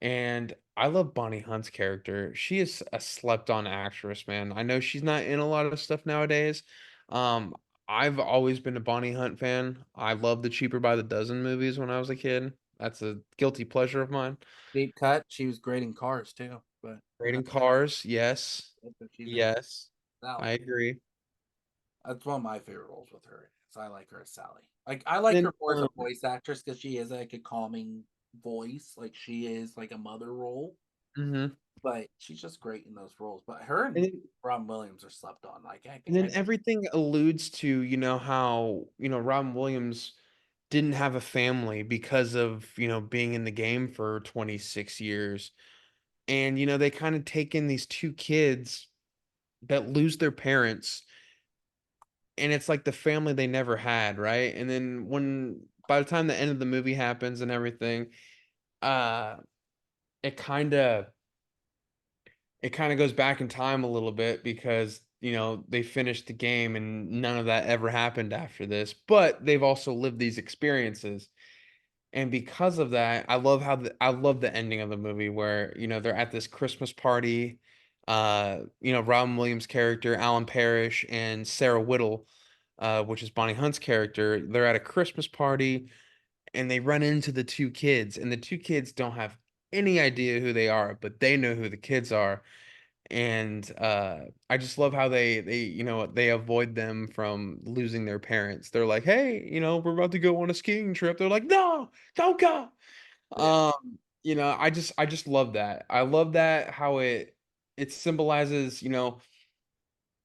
And I love Bonnie Hunt's character. She is a slept-on actress, man. I know she's not in a lot of stuff nowadays. Um, I've always been a Bonnie Hunt fan. I love the Cheaper by the Dozen movies when I was a kid. That's a guilty pleasure of mine. Deep cut. She was great in Cars too, but Rating Cars, yes. she's in Yes. I Sally. agree. That's one of my favorite roles with her. So I like her as Sally. Like I like Then her more as a voice actress because she is like a calming voice. Like she is like a mother role, mhm. but she's just great in those roles. But her And and then Robin Williams are slept on. Like and then everything alludes to, how, Robin Williams didn't have a family because of, being in the game for 26 years. And, they kind of take in these two kids that lose their parents, and it's like the family they never had, right? And then by the time the end of the movie happens and everything, uh, it kind of it kind of goes back in time a little bit because they finished the game and none of that ever happened after this, but they've also lived these experiences. And because of that, I love the ending of the movie where they're at this Christmas party. Robin Williams' character Alan Parrish and Sarah Whittle, which is Bonnie Hunt's character, they're at a Christmas party and they run into the two kids, and the two kids don't have any idea who they are, but they know who the kids are. And I just love how they avoid them from losing their parents. They're like, hey, we're about to go on a skiing trip. They're like, no, don't go. yeah, I just love that. I love that how it symbolizes,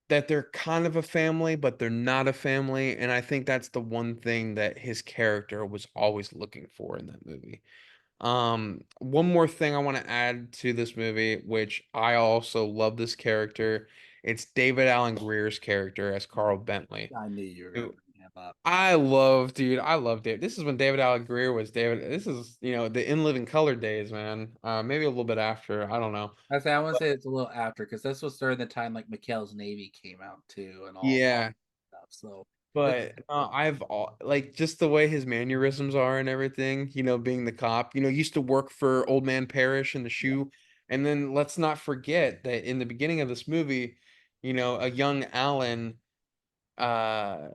that they're kind of a family, but they're not a family. And I think that's the one thing that his character was always looking for in that movie. One more thing I want to add to this movie, which I also love this character. It's David Allen Greer's character as Carl Bentley. I knew you were gonna Who bring him up. dude. I love David. This is when David Allen Greer was David. This is, the In Living Color days, man. Maybe a little bit after. I don't know. I want to say it's a little after because this was during the time like McHale's Navy came out too and all Yeah. stuff. So this But like just the way his mannerisms are and everything, being the cop, used to work for Old Man Parrish in the yeah, shoe. And then let's not forget that in the beginning of this movie, a young Alan uh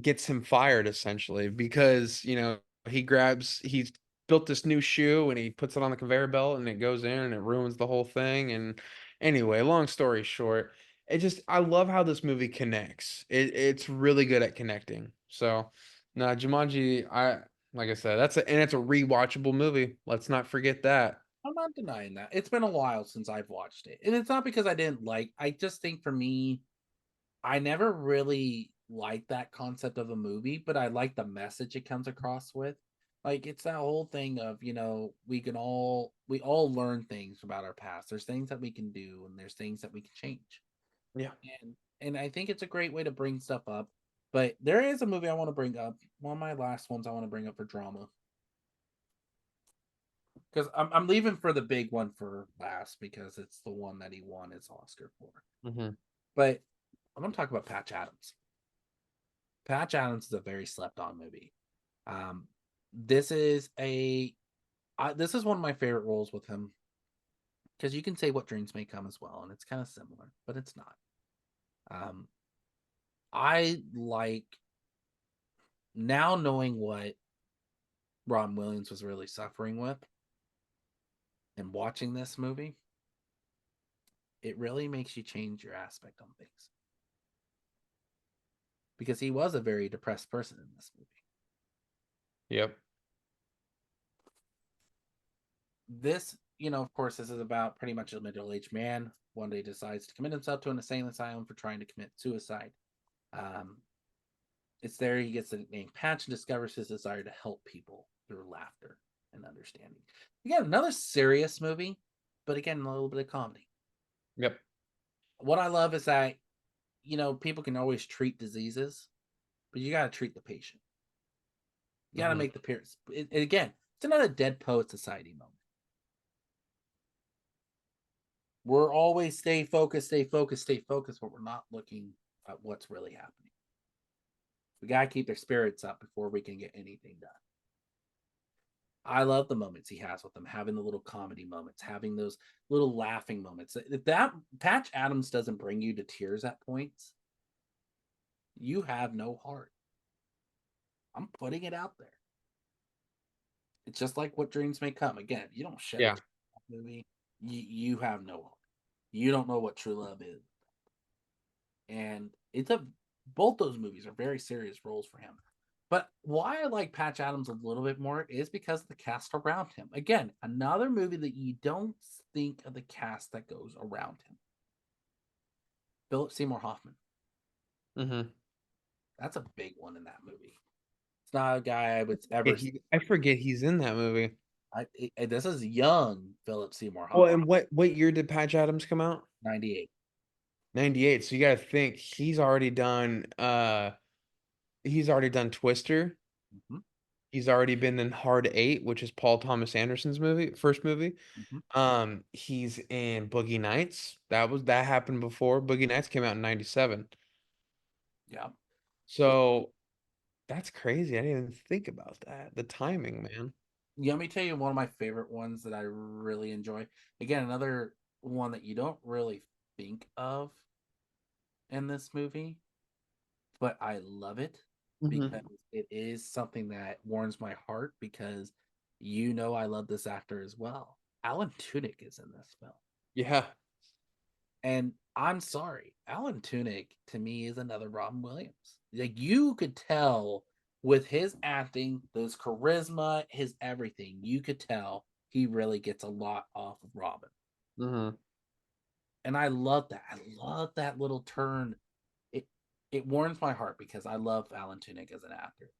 gets him fired essentially because he's built this new shoe and he puts it on the conveyor belt and it goes in and it ruins the whole thing. And anyway, long story short, I love how this movie connects. It's really good at connecting. So no, Jumanji, like I said, it's a rewatchable movie. Let's not forget that. I'm not denying that. It's been a while since I've watched it. And it's not because I didn't like I just think for me I never really liked that concept of a movie, but I like the message it comes across with. Like it's that whole thing of, we all learn things about our past. There's things that we can do and there's things that we can change. Yeah. And I think it's a great way to bring stuff up. But there is a movie I want to bring up. One of my last ones I want to bring up for drama. Because I'm leaving for the big one for last because it's the one that he won his Oscar for. Hmm. But I'm gonna talk about Patch Adams. Patch Adams is a very slept on movie. Um, this is this is one of my favorite roles with him because you can say what dreams may come as well, and it's kind of similar, but it's not. Um, I like now knowing what Ron Williams was really suffering with and watching this movie, it really makes you change your aspect on things because he was a very depressed person in this movie. Yep. This of course, this is about pretty much a middle-aged man. One day decides to commit himself to an insane asylum for trying to commit suicide. Um, it's there he gets the nickname Patch and discovers his desire to help people through laughter and understanding. Again, another serious movie, but again, a little bit of comedy. Yep. What I love is that, people can always treat diseases, but you got to treat the patient. You got to Hmm. make the parents. Again, it's another Dead Poet Society moment. We're always stay focused, stay focused, stay focused, but we're not looking at what's really happening. We got to keep their spirits up before we can get anything done. I love the moments he has with them, having the little comedy moments, having those little laughing moments. If that Patch Adams doesn't bring you to tears at points, you have no heart. I'm putting it out there. It's just like What Dreams May Come. Again, if you don't shed a Yeah. tear in that movie, you have no heart. You don't know what true love is. And both those movies are very serious roles for him. But why I like Patch Adams a little bit more is because of the cast around him. Again, another movie that you don't think of the cast that goes around him. Philip Seymour Hoffman. Hmm. That's a big one in that movie. It's not a guy I would Yeah, ever see. I forget he's in that movie. This is young Philip Seymour Well, Hoffman, and what year did Patch Adams come out? 98. 98. So you got to think he's already done Twister. Mm-hmm, He's already been in Hard Eight, which is Paul Thomas Anderson's first movie. mm-hmm. He's in Boogie Nights. That happened before. Boogie Nights came out in 97. Yeah. It, So that's crazy. I didn't even think about that. The timing, man. let me tell you one of my favorite ones that I really enjoy. Again, another one that you don't really think of in this movie, but I love it Hmm. because it is something that warms my heart because I love this actor as well. Alan Tudyk is in this film. Yeah. And I'm sorry, Alan Tudyk to me is another Robin Williams. Like you could tell with his acting, his charisma, his everything, you could tell he really gets a lot off of Robin. Hmm. And I love that. I love that little turn. It it warms my heart because I love Alan Tudyk as an actor.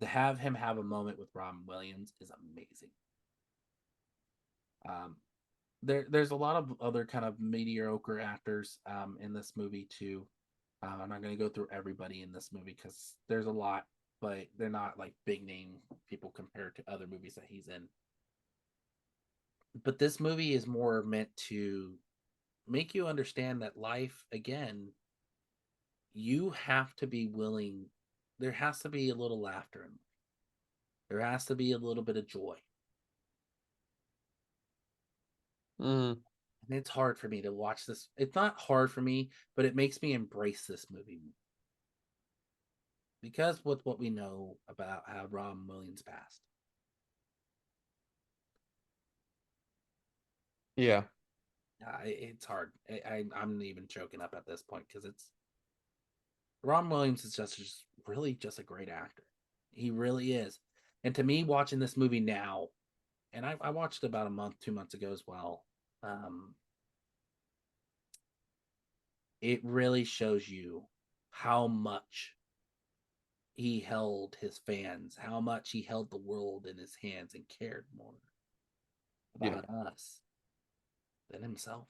To have him have a moment with Robin Williams is amazing. Um, there's a lot of other kind of mediocre actors in this movie too. I'm not going to go through everybody in this movie because there's a lot, but they're not like big name people compared to other movies that he's in. But this movie is more meant to make you understand that life, again, you have to be willing. There has to be a little laughter in life. There has to be a little bit of joy. Hmm. And it's hard for me to watch this. It's not hard for me, but it makes me embrace this movie because with what we know about how Robin Williams passed. Yeah. It's hard. I'm even choking up at this point because it's Robin Williams is just really just a great actor. He really is. And to me, watching this movie now, and I watched it about a month, 2 months ago as well. Um, it really shows you how much he held his fans, how much he held the world in his hands and cared more Yeah. about us than himself.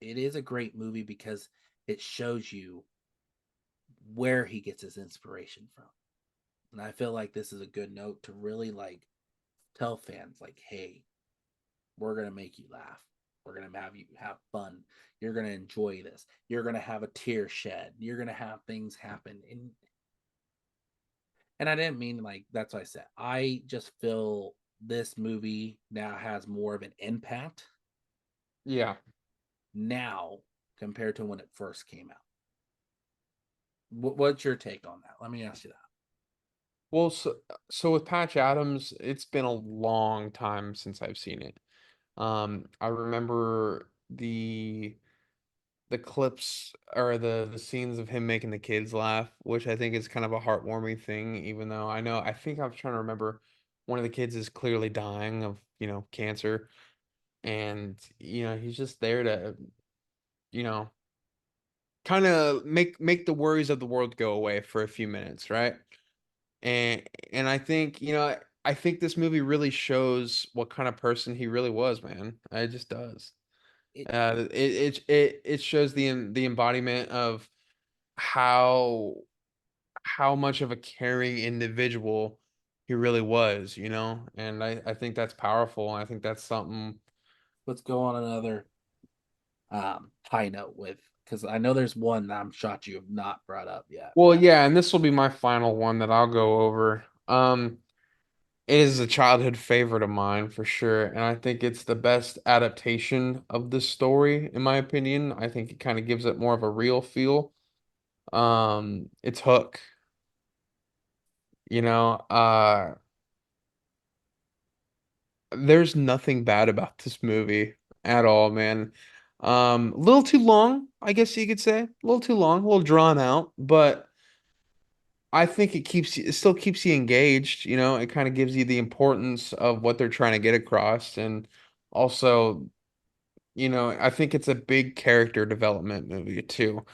It is a great movie because it shows you where he gets his inspiration from. And I feel like this is a good note to really like tell fans like, hey, we're gonna make you laugh. We're gonna have you have fun. You're gonna enjoy this. You're gonna have a tear shed. You're gonna have things happen. And I didn't mean like that's what I said. I just feel this movie now has more of an impact Yeah. now compared to when it first came out. What's your take on that? Let me ask you that. Well, so with Patch Adams, it's been a long time since I've seen it. I remember the clips or the scenes of him making the kids laugh, which I think is kind of a heartwarming thing, even though I think I'm trying to remember. one of the kids is clearly dying of, cancer, and he's just there to, you know, kind of make the worries of the world go away for a few minutes, right? And I think, I think this movie really shows what kind of person he really was, man. It just does. It It shows the embodiment of how much of a caring individual he really was, and I think that's powerful. And I think that's something. let's go on another high note with, because I know there's one that I'm shocked you have not brought up yet. Well, yeah, and this will be my final one that I'll go over. It is a childhood favorite of mine for sure, and I think it's the best adaptation of the story, in my opinion. I think it kind of gives it more of a real feel. It's Hook. You know, there's nothing bad about this movie at all, man. A little too long, I guess you could say. A little too long, a little drawn out, but I think it still keeps you engaged, it kind of gives you the importance of what they're trying to get across. And also, I think it's a big character development movie too,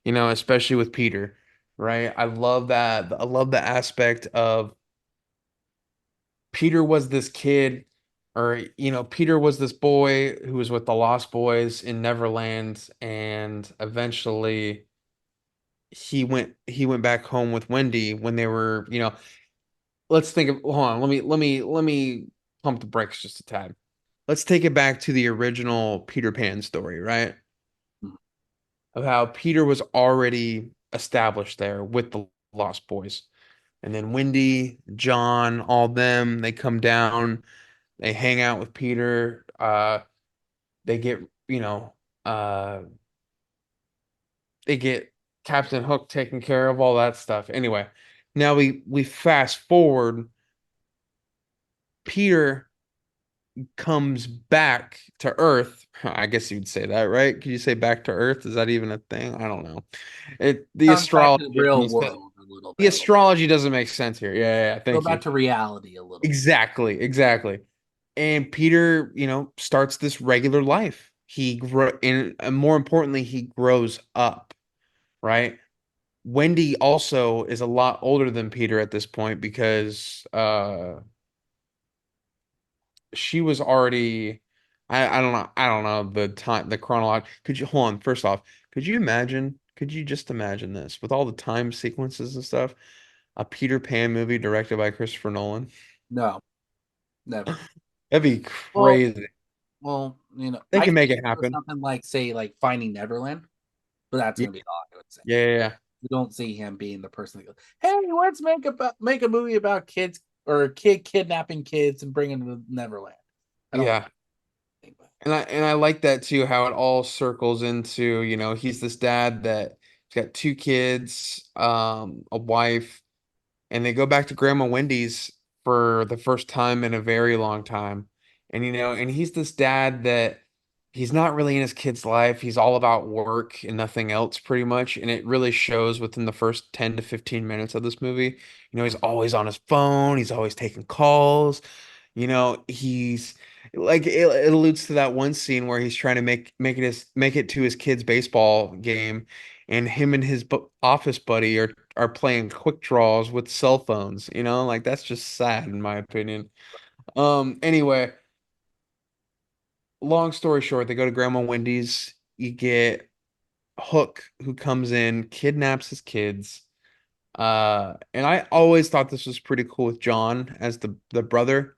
especially with Peter, right? I love that. I love the aspect of Peter was this kid, or Peter was this boy who was with the Lost Boys in Neverland, and eventually he went back home with Wendy when they were, let's think of hold on, let me pump the brakes just a tad. Let's take it back to the original Peter Pan story, right? Of how Peter was already established there with the Lost Boys. And then Wendy, John, all them, they come down, they hang out with Peter, they get, you know, uh they get Captain Hook taken care of, all that stuff. Anyway, now we fast forward, Peter comes back to Earth. I guess you'd say that, right? Could you say back to Earth? Is that even a thing? I don't know. It the Comes back astrology to the doesn't real make sense. world a little The bit. astrology doesn't make sense here. Yeah, yeah, yeah, Go thank back you. to reality a little bit. Exactly, exactly. And Peter, starts this regular life. And more importantly, he grows up, right? Wendy also is a lot older than Peter at this point because she was already I don't know the time, the chronology. Could you hold on? First off, could you just imagine this with all the time sequences and stuff? A Peter Pan movie directed by Christopher Nolan. No, never. That'd be Well, crazy. I They could can make see it it for happen. something like, say, like Finding Neverland, but that's Yeah, gonna be all I would say. yeah, yeah, yeah. You don't see him being the person that goes, "Hey, let's make a movie about kids or a kid kidnapping kids and bringing them to Neverland." I don't Yeah. think, but And I like that too, how it all circles into, he's this dad that he's got two kids, a wife, and they go back to Grandma Wendy's for the first time in a very long time. And and he's this dad that he's not really in his kid's life. He's all about work and nothing else pretty much. And it really shows within the first 10 to 15 minutes of this movie. He's always on his phone, he's always taking calls. He's like it alludes to that one scene where he's trying to make it to his kid's baseball game, and him and his office buddy are playing quick draws with cell phones. Like that's just sad in my opinion. Anyway, long story short, they go to Grandma Wendy's. You get Hook, who comes in, kidnaps his kids. And I always thought this was pretty cool with John as the brother.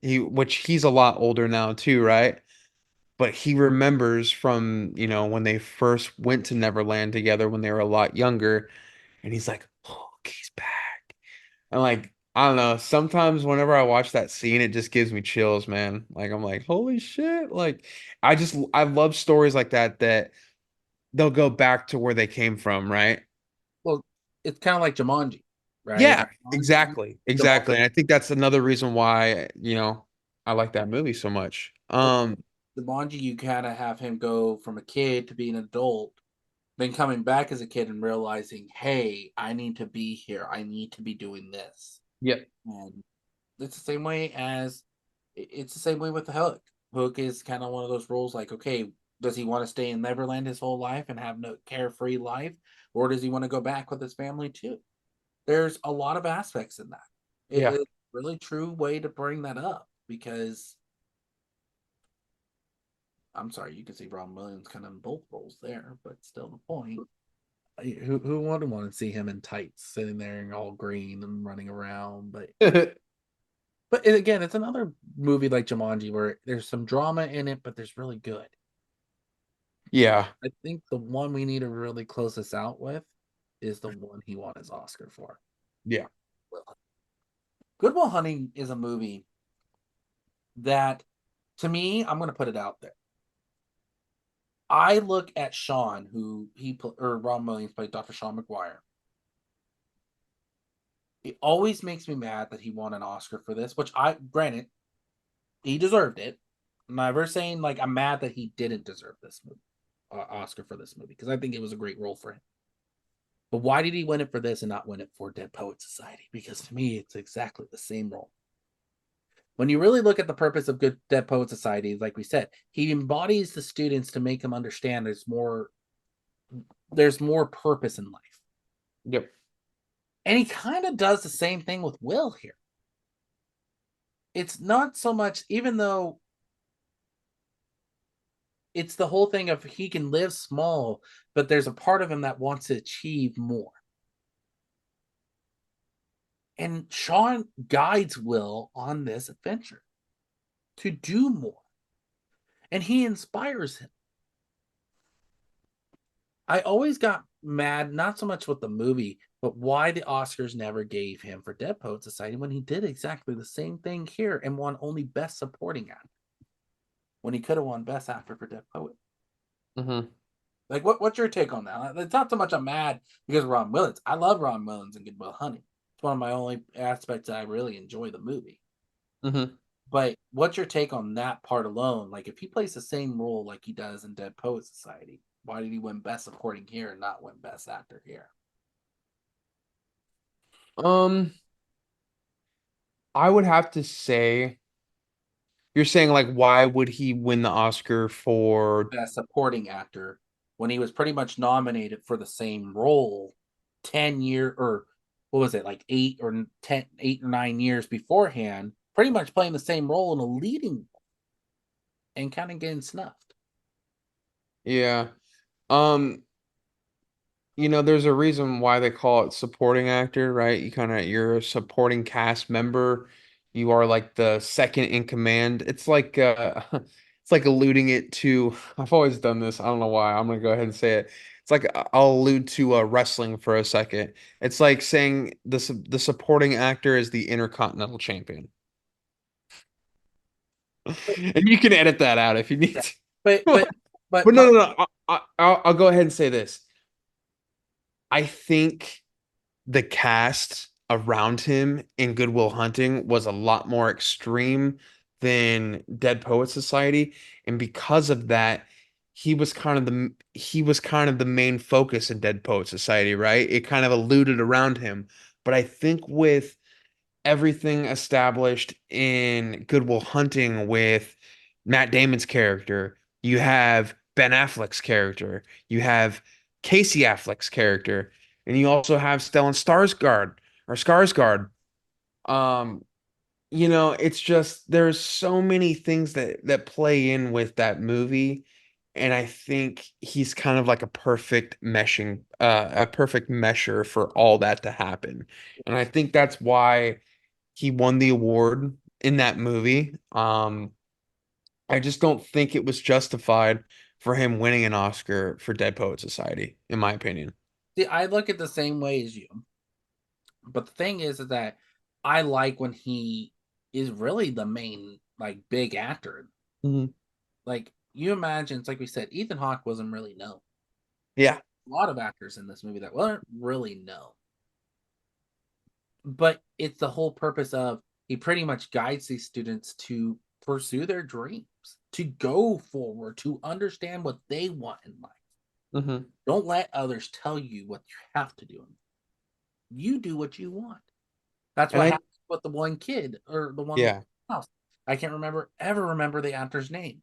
Which he's a lot older now too, right? But he remembers from, when they first went to Neverland together when they were a lot younger, and he's like, "Oh, he's back." And like, I don't know, sometimes whenever I watch that scene, it just gives me chills, man. Like I'm like, "Holy shit." Like I love stories like that they'll go back to where they came from, right? well, it's kind of like Jumanji, right? Yeah, exactly. Exactly. Jumanji, And I think that's another reason why, I like that movie so much. Jumanji, you kind of have him go from a kid to being an adult, then coming back as a kid and realizing, hey, I need to be here. I need to be doing this. Yep. It's the same way as it's the same way with the Hook. Hook is kind of one of those roles like, okay, does he want to stay in Neverland his whole life and have no carefree life? Or does he want to go back with his family too? There's a lot of aspects in that. Yeah. It's a really true way to bring that up because I'm sorry, you can see Ron Williams kind of in both roles there, but still the point. Who wouldn't want to see him in tights, sitting there in all green and running around? But again, it's another movie like Jumanji where there's some drama in it, but there's really good. Yeah. I think the one we need to really close this out with is the one he won his Oscar for. Yeah. Good Will Hunting is a movie that, to me, I'm going to put it out there. I look at Sean, who or Ron Williams played Dr. Sean McGuire. It always makes me mad that he won an Oscar for this, which granted, he deserved it. I'm never saying like I'm mad that he didn't deserve this movie, Oscar for this movie, because I think it was a great role for him. But why did he win it for this and not win it for Dead Poet Society? Because to me, it's exactly the same role. When you really look at the purpose of Good Dead Poet Society, like we said, he embodies the students to make them understand there's more purpose in life. Yep. And he kind of does the same thing with Will here. It's not so much, even though it's the whole thing of he can live small, but there's a part of him that wants to achieve more. And Sean guides Will on this adventure to do more. And he inspires him. I always got mad, not so much with the movie, but why the Oscars never gave him for Dead Poet Society when he did exactly the same thing here and won only Best Supporting Actor when he could have won Best Actor for Dead Poet. Mm-hmm. Like, what's your take on that? It's not so much I'm mad because of Ron Williams. I love Ron Williams and Good Will Hunting. It's one of my only aspects that I really enjoy the movie. Mm-hmm. But what's your take on that part alone? Like, if he plays the same role like he does in Dead Poet Society, why did he win Best Supporting here and not win Best Actor here? Um, I would have to say you're saying like why would he win the Oscar for Best Supporting Actor when he was pretty much nominated for the same role 10 year or what was it, like 8 or 9 years beforehand, pretty much playing the same role in a leading role and kind of getting snuffed. yeah. Um, there's a reason why they call it supporting actor, right? You're a supporting cast member. You are like the second in command. It's like it's like alluding it to I've always done this. I don't know why. I'm gonna go ahead and say it. It's like I'll allude to wrestling for a second. It's like saying the supporting actor is the Intercontinental Champion. But, And you can edit that out if you need yeah, to. but but but But no, my no, no. I'll go ahead and say this. I think the cast around him in Good Will Hunting was a lot more extreme than Dead Poet Society, and because of that, he was kind of the main focus in Dead Poet Society, right? It kind of alluded around him, but I think with everything established in Good Will Hunting with Matt Damon's character, you have Ben Affleck's character, you have Casey Affleck's character, and you also have Stellan Skarsgård. Um, it's just there's so many things that play in with that movie, and I think he's kind of like a perfect mesher for all that to happen. And I think that's why he won the award in that movie. I just don't think it was justified for him winning an Oscar for Dead Poet Society, in my opinion. see, I look at the same way as you. But the thing is that I like when he is really the main like big actor. Mhm. Like you imagine, it's like we said, Ethan Hawke wasn't really known. Yeah. A lot of actors in this movie that weren't really known. But it's the whole purpose of he pretty much guides these students to pursue their dreams, to go forward, to understand what they want in life. Hmm. Don't let others tell you what you have to do. You do what you want. That's And what I happened with the one kid or the one Yeah. house. I can't remember the actor's name.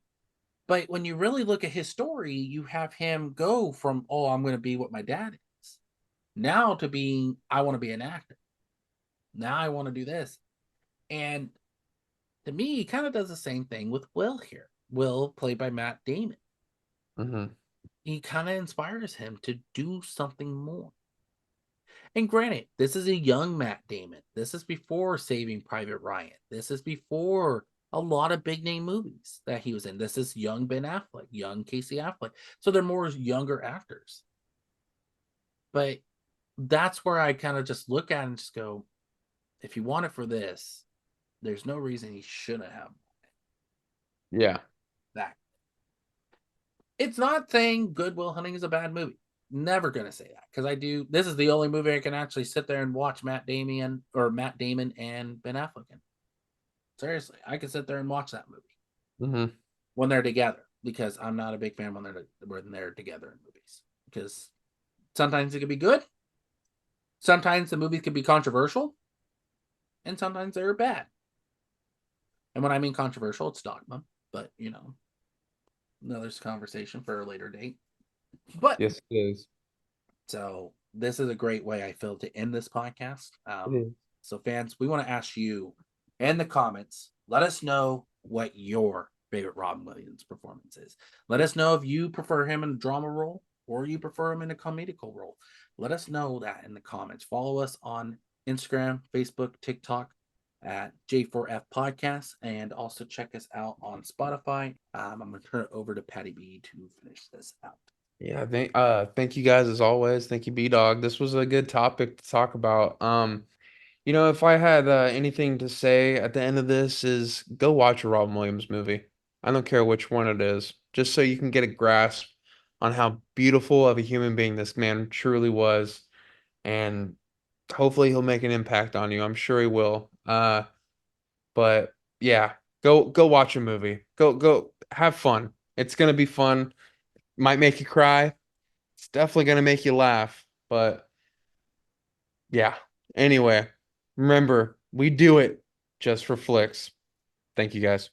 But when you really look at his story, you have him go from, oh, I'm going to be what my dad is, now to being, I want to be an actor. Now I want to do this. And to me, he kind of does the same thing with Will here. Will, played by Matt Damon. Hmm. He kind of inspires him to do something more. And granted, this is a young Matt Damon. This is before Saving Private Ryan. This is before a lot of big name movies that he was in. This is young Ben Affleck, young Casey Affleck. So they're more younger actors. But that's where I kind of just look at it and just go, if you want it for this, there's no reason he shouldn't have Yeah. that. It's not saying Good Will Hunting is a bad movie. Never gonna say that because I do. This is the only movie I can actually sit there and watch Matt Damon and Ben Affleck in. Seriously, I can sit there and watch that movie Hmm. when they're together because I'm not a big fan when they're together in movies because sometimes it can be good, sometimes the movies can be controversial, and sometimes they're bad. And when I mean controversial, it's Dogma, but another conversation for a later date. But Yes, it is. so this is a great way I feel to end this podcast. It is. So fans, we want to ask you in the comments, let us know what your favorite Robin Williams performance is. Let us know if you prefer him in a drama role or you prefer him in a comedical role. Let us know that in the comments. Follow us on Instagram, Facebook, TikTok at J4F Podcast, and also check us out on Spotify. I'm going to turn it over to Patty B to finish this out. Yeah, thank you guys as always. Thank you, B Dog. This was a good topic to talk about. If I had anything to say at the end of this is go watch a Robin Williams movie. I don't care which one it is, just so you can get a grasp on how beautiful of a human being this man truly was, and hopefully he'll make an impact on you. I'm sure he will. But yeah, go watch a movie. Go have fun. It's gonna be fun. Might make you cry. It's definitely gonna make you laugh. But yeah. Anyway, remember, we do it just for flicks. Thank you guys.